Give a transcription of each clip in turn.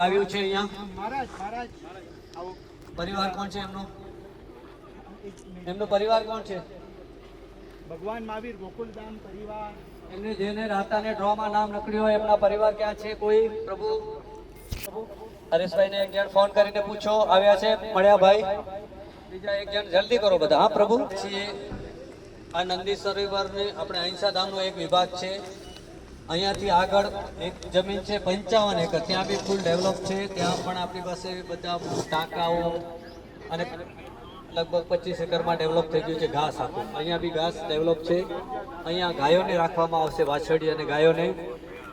આવ્યું છે અહીંયા પરિવાર કોણ છે એમનો? એમનો પરિવાર કોણ છે? ભગવાન મહાવીર ગોકુલધામ પરિવાર. એમને જેને રાતાને ડ્રોમાં નામ નકળ્યું હોય એમના પરિવાર ક્યાં છે? કોઈ પ્રભુ હરેશભાઈને એક જણ ફોન કરીને પૂછો. આવ્યા છે? મળ્યા ભાઈ? બીજા એક જણ જલ્દી કરો બધા. હા પ્રભુ. આ નંદી સરોવરને આપણે અહિંસા ધામનો એક વિભાગ છે. અહીંયાથી આગળ એક જમીન છે 55 એકર, ત્યાં બી ફૂલ ડેવલપ છે. ત્યાં પણ આપણી પાસે બધા ટાંકાઓ અને લગભગ 25 એકરમાં ડેવલપ થઈ ગયું છે ઘાસ આખું. અહીંયા બી ઘાસ ડેવલપ છે. અહીંયા ગાયોને રાખવામાં આવશે, વાછરડી અને ગાયોને,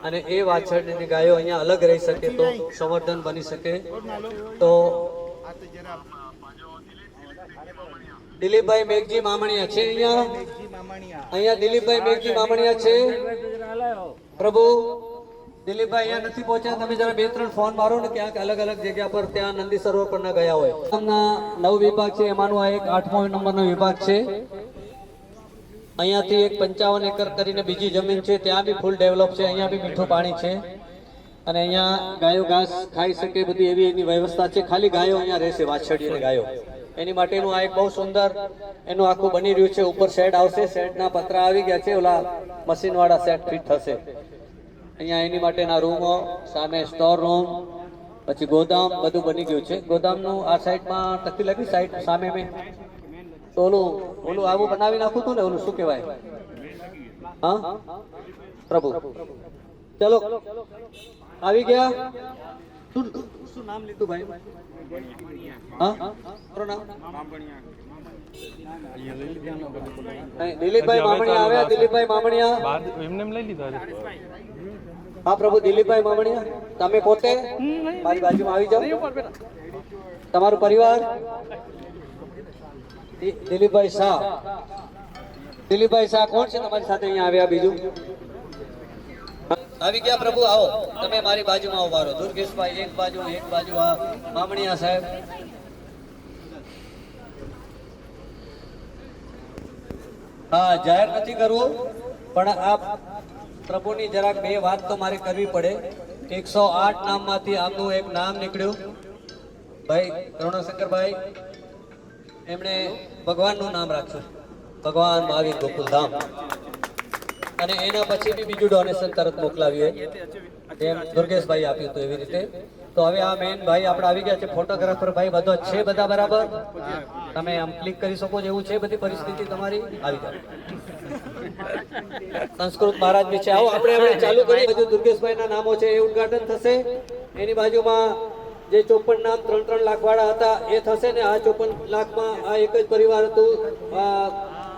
અને એ વાછરડીની ગાયો અહીંયા અલગ રહી શકે તો સંવર્ધન બની શકે. તો દિલીપભાઈ મેઘજી મામણિયા છે અહીંયા દિલીપભાઈ મેઘજી મામણિયા છે. પ્રભુ દિલીપભાઈ અહીંયા નથી પહોંચ્યા. તમે જરા 2-3 ફોન મારો ને ક્યાંક અલગ અલગ જગ્યા પર ત્યાં નંદી સરોવર પર ના ગયા હોય. ગામના 9 વિભાગ છે, એમાંનો આ એક 8મો નંબરનો વિભાગ છે. અહીંયાથી એક 55 એકર કરીને બીજી જમીન છે, ત્યાં બી ફૂલ ડેવલપ છે. અહીંયા બી મીઠું પાણી છે અને અહીંયા ગાયો ઘાસ ખાઈ શકે બધી એવી એની વ્યવસ્થા છે. ખાલી ગાયો અહીંયા રહેશે, વાછરડી અને ગાયો. એની માટેનું આ એક બહુ સુંદર એનું આખું બની રહ્યું છે. ઉપર શેડ આવશે, શેડના પતરા આવી ગયા છે, ઓલા મશીનવાળા શેડ ફિટ થશે. અહીંયા એની માટેના રૂમો, સામે સ્ટોર રૂમ, પછી ગોદામ બધું બની ગયું છે. ગોદામનું આ સાઈડમાં તકતી લાગી, સાઈડ સામે મેં તો ઓલું આવું બનાવી નાખું હતું ને, ઓલું શું કહેવાય? હા પ્રભુ ચલો આવી ગયા. શું નામ લીધું ભાઈ? હા દિલીપભાઈ મામણિયા આવ્યા. દિલીપભાઈ મામણિયા એમને લઈ લીધા. હા પ્રભુ દિલીપભાઈ મામણિયા, તમે પોતે મારી બાજુમાં આવી જાઓ. તમારો પરિવાર? દિલીપભાઈ શાહ. દિલીપભાઈ શાહ કોણ છે તમારી સાથે અહીંયા આવ્યા? બીજું આવી ગયા. પ્રભુ આવો, તમે મારી બાજુમાં ઉભા રહો. દુર્ગેશભાઈ એક બાજુ આ મામણિયા સાહેબ. હા જાહેર નથી કરવું, પણ આ પ્રભુની જરાક 2 વાત તો મારે કરવી પડે. 108 નામમાંથી આપનું એક નામ નીકળ્યું ભાઈ કરુણાશંકરભાઈ. એમણે ભગવાનનું નામ રાખ્યું, ભગવાન મહાવીર ગોકુલધામ. અને એના પછી બી બીજું ડોનેશન તરત મોકલાવ્યું, જેમ દુર્ગેશભાઈ આપ્યું હતું એવી રીતે. તો હવે આ મેન ભાઈ આપણે આવી ગયા છે. ફોટોગ્રાફર ભાઈ બધો છે, બધા બરાબર? તમે આમ ક્લિક કરી શકો એવું છે? બધી પરિસ્થિતિ તમારી આવી જાય. સંસ્કૃત મહારાજ બી છે. આવો આપણે ચાલુ કરીએ. બધું દુર્ગેશભાઈના નામો છે એ ઉદ્ઘાટન થશે. એની બાજુમાં જે 54 નામ 3-3 લાખ વાળા હતા એ થશે ને. આ 54 લાખમાં આ એક જ પરિવાર હતું,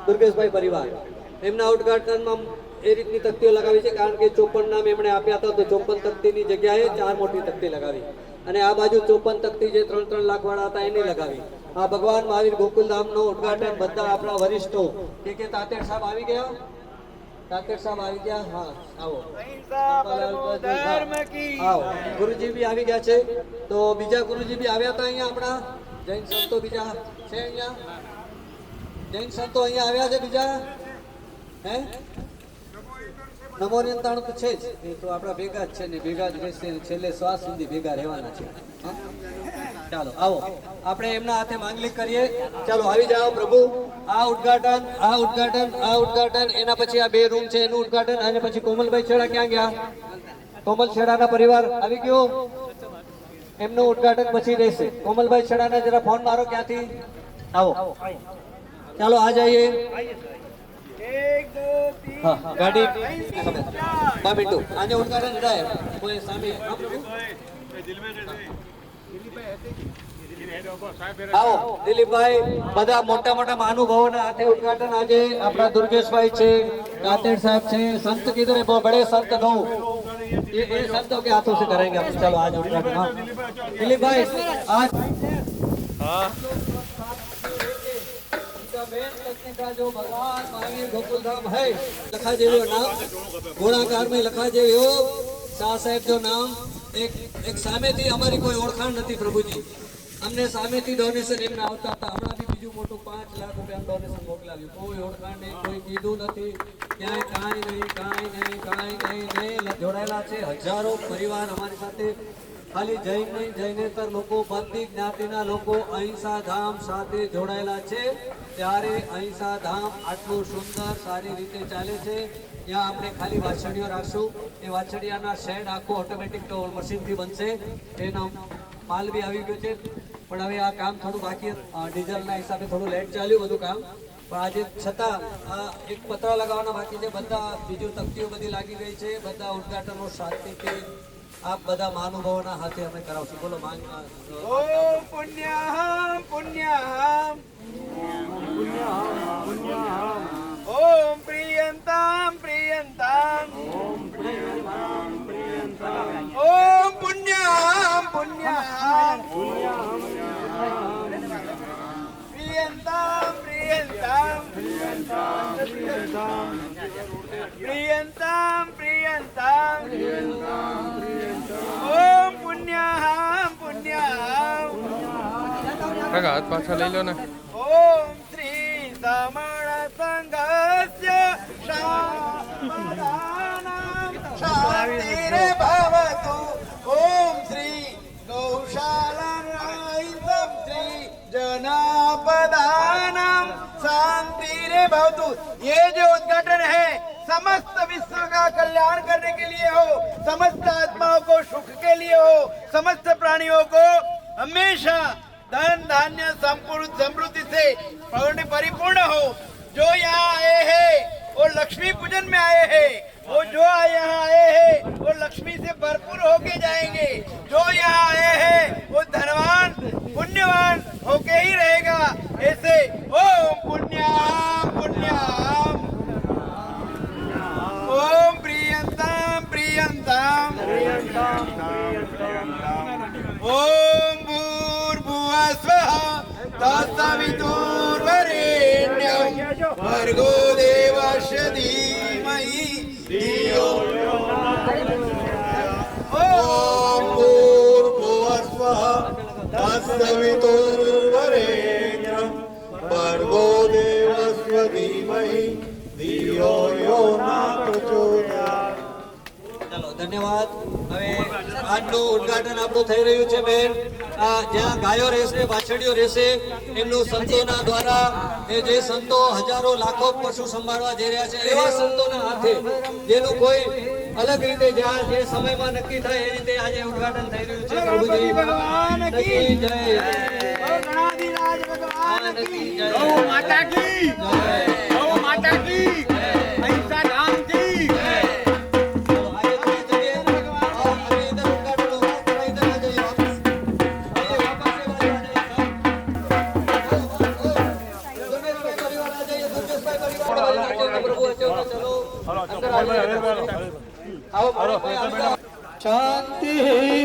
દુર્ગેશભાઈ પરિવાર. એમના ઉદ્ઘાટનમાં એ રીતની તકતીઓ લગાવી છે, કારણ કે 54 નામ એમણે આપ્યા હતા. તો 54 તકતીની જગ્યાએ 4 મોટી તકતી લગાવી, અને આ બાજુ 54 તકતી જે 3-3 લાખ વાળા હતા એની લગાવી. આ ભગવાન મહાવીર ગોકુલધામનો ઉદ્ઘાટન બધા આપણા વરિષ્ઠો કે તાતેડ સાહેબ આવી ગયા. તાતેડ સાહેબ આવી ગયા. હા આવો. આવો ગુરુજી બી આવી ગયા છે. તો બીજા ગુરુજી બી આવ્યા હતા અહીંયા. આપણા જૈન સંતો બીજા છે અહીંયા. જૈન સંતો અહીંયા આવ્યા છે બીજા. હે નમો નિયંત્રણ તો છે જ, એ તો આપણા ભેગા જ છે ને, ભેગા જ રહેશે, છેલ્લે શ્વાસ સુધી ભેગા રહેવાના છે. ચાલો આવો આપણે એમના હાથે માંગલિક કરીએ. ચાલો આવી જાઓ પ્રભુ. આ ઉદ્ઘાટન એના પછી આ 2 રૂમ છે એનું ઉદ્ઘાટન, અને પછી કોમલભાઈ છેડા ક્યાં ગયા? કોમલ છેડાના પરિવાર આવી ગયો, એમનું ઉદ્ઘાટન પછી રહેશે. કોમલભાઈ છેડાના જરા ફોન મારો, ક્યાંથી આવો? ચાલો આ જઈએ. હા ગાડી 2 મિનિટ આને ઉદ્ઘાટન થાય કોઈ સામે. આવો દિલીપભાઈ, બધા મોટા મહાનુભાવોના હાથે ઉદ્ઘાટન આજે આપણા દુર્ગેશભાઈ છે, તાતેડ સાહેબ છે, સંત કીધું ને બड़े संत दो ये संतों के हाथों से करेंगे हम. चलो आज उद्घाटन. हाँ दिलीपभाई आज का जो भगवान महावीर गोकुलधाम है लखा जेवो नाम गोळाकार में लखा जेवो शाह साहेब जो नाम एक सामेथी हमारी कोई ओळखाण નથી પ્રભુજી. અમને સામેથી ડોનેશન એમને આવતા હતા. હમણાં બી બીજું મોટું 5 લાખ રૂપિયા ડોનેશન મોકલાવ્યું. કોઈ ઓળખાણ નહીં, કોઈ કીધું નથી, ક્યાંય કાંઈ નહીં જોડાયેલા છે. હજારો પરિવાર અમારી સાથે, ખાલી જૈન નહીં, જૈનેતર લોકો, બધી જ્ઞાતિના લોકો અહિંસા ધામ સાથે જોડાયેલા છે. ત્યારે અહિંસા ધામ આટલું સુંદર સારી રીતે ચાલે છે. ત્યાં આપણે ખાલી વાછડીઓ રાખશું. એ વાછડિયાના શેડ આખો ઓટોમેટિક મશીનથી બનશે. એનો માલ બી આવી ગયો છે, પણ હવે આ કામ થોડું બાકી, ડીઝલના હિસાબે થોડું લેટ ચાલ્યું બધું કામ. પણ આજે છતાં એક પતરા લગાવવાના બાકી છે. બધા બીજું તકતીઓ બધી લાગી ગઈ છે. બધા ઉદ્ઘાટનો શાંતિથી આપ બધા મહાનુભાવોના હાથે અમે કરાવશું. બોલો માંગ. ઓમ પુણ્યહમ પુણ્યહમ ઓમ પ્રિયંતામ પ્રિયંતામ ઓમ પુણ્યહમ પુણ્યહમ પ્રિયંતામ પ્રિયંતામ પ્રિયંતામ પ્રિયંતામ ઓમ પુણ્યહમ પુણ્યહમ કાકા હાથ પાછા લઈ લો ને. ઓમ શ્રી સમણ સંઘસ્ય શામદાનમ શાંતિરે ભવતુ ઓમ શ્રી ગૌશાલાનાયિતમ શ્રી जनापदानम शांतिरे भवतु। ये जो उद्घाटन है समस्त विश्व का कल्याण करने के लिए हो, समस्त आत्माओं को सुख के लिए हो, समस्त प्राणियों को हमेशा धन धान्य संपूर्ण समृद्धि से परिपूर्ण हो। जो यहाँ आए हैं वो लक्ष्मी पूजन में आए हैं, वो जो यहाँ आए हैं वो लक्ष्मी से भरपूर होके जाएंगे। जो यहाँ आए हैं वो धनवान पुण्यवान होके ही रहेगा। ऐसे ओम पुण्याम पुण्याम ओम प्रियंताम प्रियंताम ओम भूर्भुवः स्वः तत्सवितुर्वरेण्यं भर्गो देवस्य धीमहि धियो यो न प्रचोदयात्। ओम भूर्भुवः स्वः तत्सवितुर्वरेण्यं भर्गो देवस्य धीमहि धियो यो न प्रचोदयात्। ચાલો ધન્યવાદ. હવે આજનું ઉદ્ઘાટન આપણું થઈ રહ્યું છે બેન. જ્યાં ગાયો રહેશે, વાછડીઓ રહેશે, એમનું સંતોના દ્વારા, એ જે સંતો હજારો લાખો પશુ સંભાળવા જઈ રહ્યા છે એવા સંતોના હાથે, જેનું કોઈ અલગ રીતે જ્યાં જે સમયમાં નક્કી થાય એ રીતે આજે ઉદ્ઘાટન થઈ રહ્યું છે. પ્રભુજી ભગવાન કી જય. ગણાધિરાજ ભગવાન કી જય. ગૌ માતા કી જય, ગૌ માતા કી જય, અહિંસા ધામ કી જય। शांति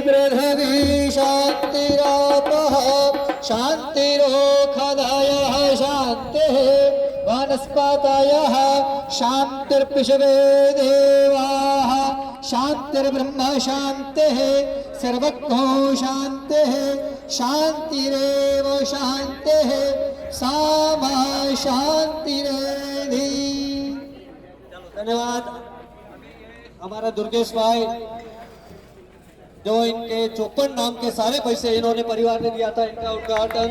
पृथ्वी शांतिरापः शांतिरोखदायः शांतिः वनस्पतयः शांतिर्विश्वे देवाः शांतिर्ब्रह्म शांतिः सर्वज्ञो शांतिः शांतिरेव शांतिः सामा शांतिरेधि। धन्यवाद। हमारा दुर्गेश भाई जो इनके 54 नाम के सारे पैसे इन्होंने परिवार ने दिया था, इनका उद्घाटन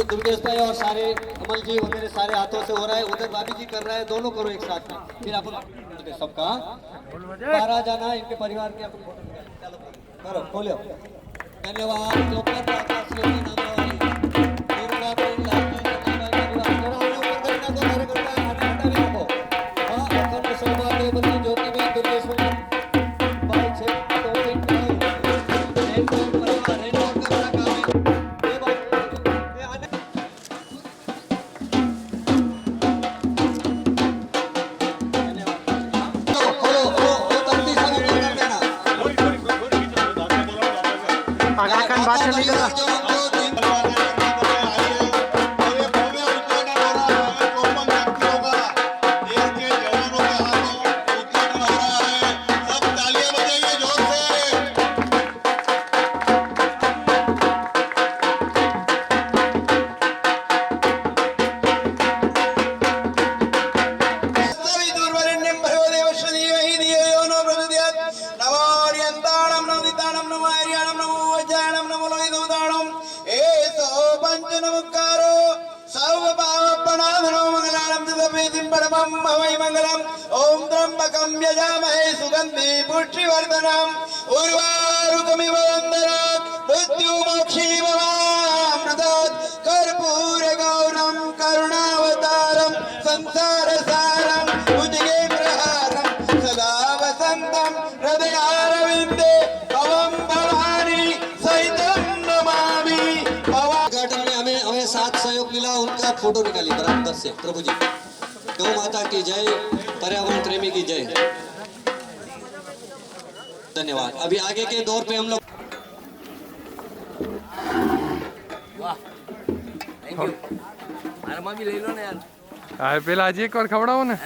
दुर्गेश भाई और सारे अमल जी वगैरह सारे हाथों से हो रहा है। उधर भाभी जी कर रहा है, दोनों करो एक साथ में, फिर अपन सबका 12 जाना इनके परिवार के अपन फोटो चलो करो खोलो। धन्यवाद। नमस्कारो सर्व पावपणाधनो मंगलानं तदपेतिं परमं भवै मंगलम् ओम त्र्यंबकं यजामहे सुगंधि पुष्टिवर्धनम् उर्वारुकमिव वन्दनात् मृत्युमोक्षीममामृतात् कर्पूर गौरं करुणावतारं संसारसारं भुजगेन्द्रहारं सदा वसन्तं हृदयारविन्दे भवं भवानी सहितं नमामि उद्घाटन में हमें साथ सहयोग मिला, उनका फोटो निकाली बराबर से। प्रभु जी, गौ माता की जय, पर्यावरण प्रेमी की जय। धन्यवाद। अभी आगे के दौर पे हम लोग હા પેલા હજી એક વાર ખવડાવો ને.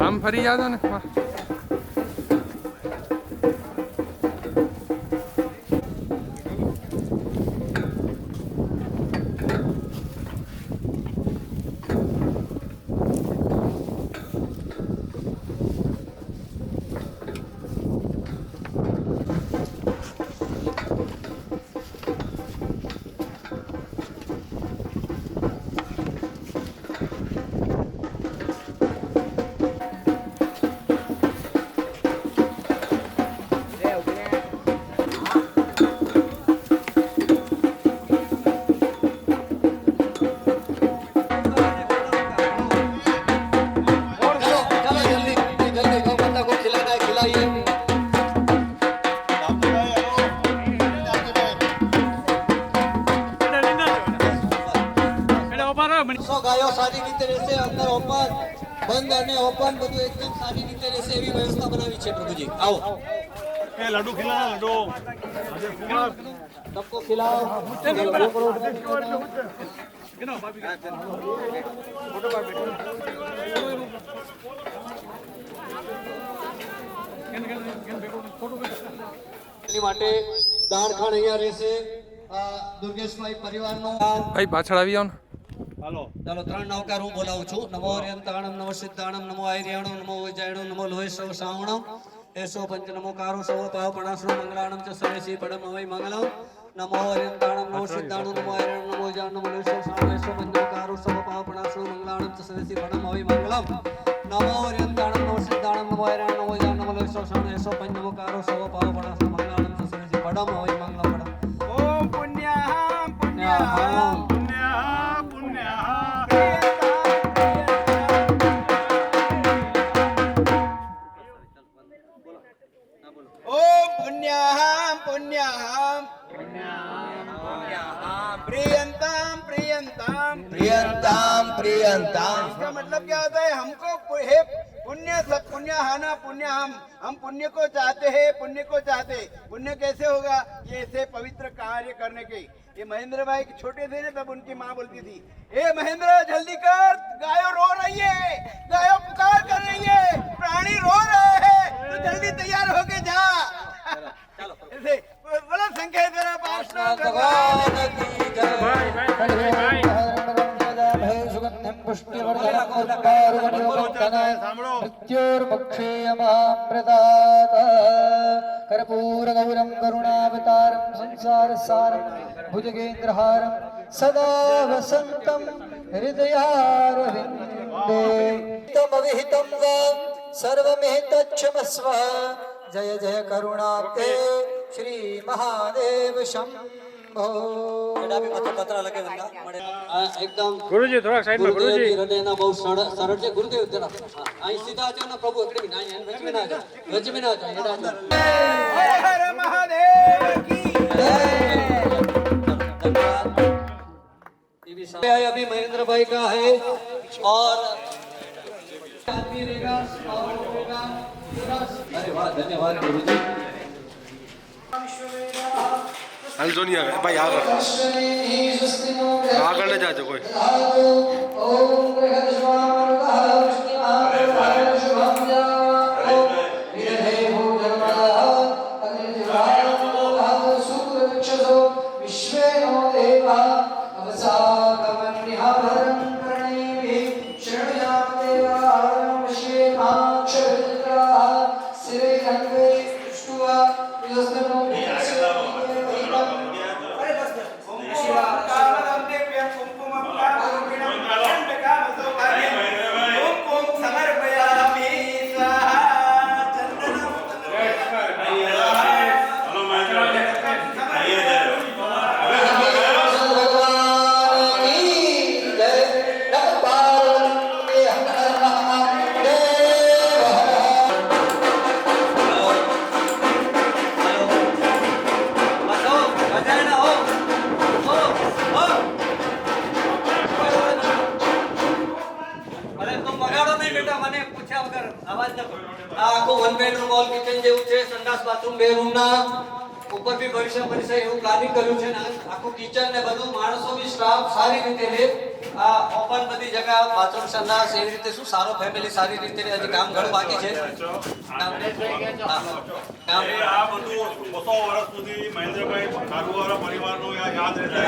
આમ ફરી જાજો ને. ગાયો સારી રીતે રહેશે, અંદર ઓપન બંધ અને ઓપન બધું એકદમ સારી રીતે રહેશે એવી વ્યવસ્થા બનાવી છે પ્રભુજી। આવો એ લડ્ડુ ખીલાના લડ્ડુ सबको खिलाओ। એની માટે દાણખાણ અહીંયા રહેશે દુર્ગેશભાઈ પરિવારનો। ભાઈ પાછળ આવી જાઓ ને. હાલો ચાલો 3 નવકાર હું બોલાવું છું। નમો હરિયંતાણમ, નમો સિદ્ધાણમ, નમો આયર્યાણમ, નમો વૈજાયણમ, નમો લોહેશ્વ શ્રાવણમ, એસો પંચ નમો કારો સવ પાવપણાશ્રુ મંગલાણમ ચ સવેસી પડમ અવૈ મંગલમ। નમો હરિયંતાણમ, નમો સિદ્ધાણમ, નમો આયર્યાણમ, નમો વૈજાયણમ, નમો લોહેશ્વ શ્રાવણમ, એસો પંચ નમો કારો સવ પાવપણાશ્રુ મંગલાણમ ચ સવેસી પડમ અવૈ મંગલમ। નમો હરિયંતાણમ, નમો સિદ્ધાણમ, નમો આયર્યાણમ, નમો વૈજાયણમ, નમો લોહેશ્વ શ્રાવણમ, એસો પંચ નમો કારો સવ પાવપણાશ્રુ મંગલાણમ ચ સવેસી પડમ અવૈ મંગલમ। ओम पुण्याहं पुण्याहं ओम पुण्याहं पुण्याहं प्रियंताम प्रियंताम प्रियंताम प्रियंताम। इसका मतलब क्या होता है? हमको हे पुण्य सब पुण्य हाना पुण्य हम पुण्य को चाहते हैं, पुण्य को चाहते। पुण्य कैसे होगा? ये ऐसे पवित्र कार्य करने के। ये महेंद्र भाई छोटे थे ना, तब उनकी माँ बोलती थी, ए महेंद्र जल्दी कर, गायों रो रही है, गायों पुकार कर रही है, प्राणी रो रहे हैं, तो जल्दी तैयार होके जा। ऐसे बोलो संकेतरा पार्षद भगवान की जय। कर्पूरगौरं करुणावतारं संसारसारं भुजगेन्द्रहारं सदा वसन्तं हृदयारविन्दे। तमविहितं वा सर्वमेतच्छमस्व। जय जय करुणाब्धे श्री महादेव शंभो। पत्रा लगे एकदम ગુરુજી થોડાક સાઈડમાં. ગુરુજી હૃદયના બહુ સરળ છે। ગુરુદેવ જરા અહીં સીધા આજો ને પ્રભુ, એકડે બી ના વચ્ચે ના આજો, વચ્ચે બી ના આજો, એડા અંદર। हर हर महादेव की जय। अभी महेंद्र भाई का है और अरे वाह, धन्यवाद गुरु जी। હાલજો નહીં આવે ભાઈ, આગળ આગળ ન જાજો કોઈ। ओम અરે તું બગાડો નહીં બેટા, મને પૂછ્યા વગર અવાજ ન કરો. આ આખું વન બેડરૂમ હોલ કિચન જેવું છે, સંડાસ બાથરૂમ બે રૂમના ઉપર બી ભવિષ્ય બનશે એવું પ્લાનિંગ કર્યું છે ને આખું કિચન ને બધું માણસો બી સ્ટાફ સારી રીતે રહે. આ ઓપન બધી જગ્યા બાથરૂમ સંડાસ એવી રીતે શું સારો ફેમિલી સારી રીતે રહે. હજી કામ ઘણું બાકી છે. કામ આ બધું 200 વર્ષ સુધી મહેન્દ્રભાઈ કારુવાળા પરિવારનું યાદ રહેશે.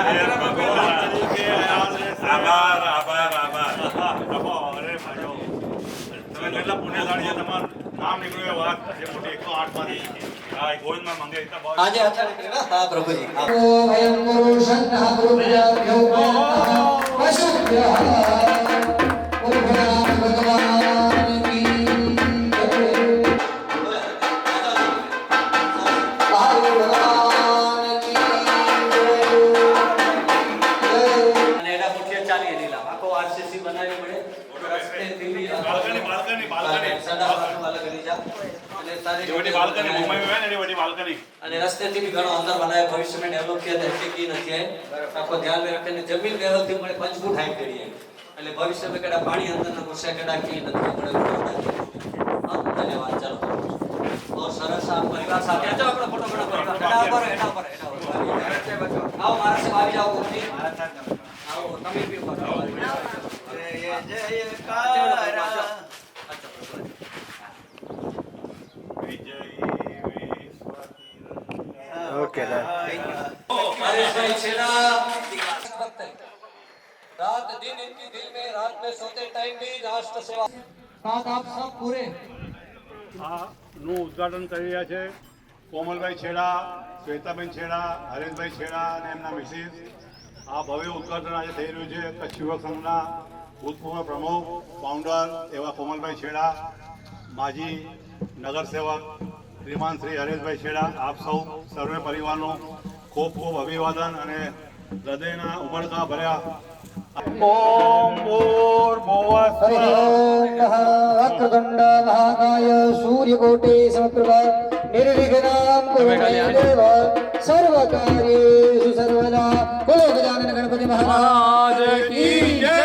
આભાર આભાર આભાર. અરે ભાઈઓ, તમે કેટલા પુણ્યશાળી છે. તમારું નામ નીકળ્યું એ વાત એ મોટી 108 માંથી. હા, ગોવિંદમાં મંગે આજે અચ્છા નીકળ્યા. હા પ્રભુજી હા. વયં પુરુષન્નઃ ગુરુભ્યો નમઃ વસુભ્યઃ ગુરુભ્યો ભગવાન કી જય. ભગવાન કી જય. અને એના મુખ્ય ચાલી લીલા આખો આરસીસી બનાવી પડે. રસ્તેથી બી બાલ્કની સંડાસ બાથરૂમ અલગ કરી જા. અને સારી રીતે બાલ્કની મુંબઈ હોય ને એની બધી બાલ્કની. અને રસ્તેથી બી ઘણો અંદર બનાવે. ભવિષ્યમાં ડેવલપ થયા એટલે કી નથી આય. આખો ધ્યાન રાખીને જમીન લેવલથી મળે 5 ફૂટ હાઈટ કરીએ એટલે ભવિષ્યમાં કેડા પાણી અંદરના ઘૂસે કેડા કી નથી મળે. હા ધન્યવાદ. ચાલો બહુ સરસ આ પરિવાર સાથે આજો આપણો ફોટો બનાવો. એના ઉપર આવો મારા સાહેબ આવી જાઓ. કોફી આવો તમે બી ઉપર આવો. हरेशभाई छेड़ा रात दिन इनकी दिल में रात में सोते टाइम भी राष्ट्र सेवा साथ आप सब पूरे નું ઉદ્ઘાટન કરી રહ્યા છે કોમલભાઈ છેડા, શ્વેતાબેન છેડા, હરેશભાઈ છેડા અને એમના મિસિસ. આ ભવ્ય ઉદ્ઘાટન આજે થઈ રહ્યું છે કચ્છ યુવક સંઘના ભૂતપૂર્વ પ્રમુખ ફાઉન્ડર એવા કોમલભાઈ છેડા, માજી નગરસેવક શ્રીમાન શ્રી હરેશભાઈ છેડા. આપ સૌ સર્વે પરિવારનું ખૂબ ખૂબ અભિવાદન અને હૃદયના ઉમળકા ભર્યા ઓમ ભૂર્ભુવઃ હરિ ઓમ નમઃ વક્રતુંડ મહાકાય સૂર્યકોટિ સમપ્રભ નિર્વિઘ્नं કુરુ મે દેવ સર્વકાર્યેષુ સર્વદા. બોલો ગજાનન ગણપતિ મહારાજ કી જય.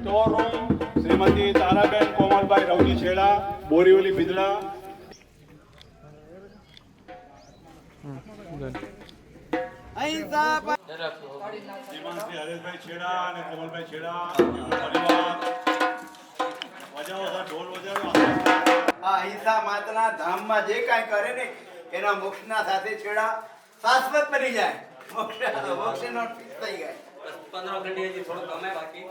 સ્ટોર રૂમ શ્રીમતી તારાબેન કોમલભાઈ રવજી છેડા, બોરીવલી બિદડા. શ્રીમાન શ્રી હરેશભાઈ છેડા અને કોમલભાઈ છેડા પરિવાર વજાવો સર, ઢોલ વજાવો. આ અહિંસા માતના ધામમાં જે કાંઈ કરે ને એના મોક્ષના સાથે છેડા શાશ્વત બની જાય. મોક્ષનો ફિક્સ થઈ જાય. 15 ઘંटे થોડું કમે બાકી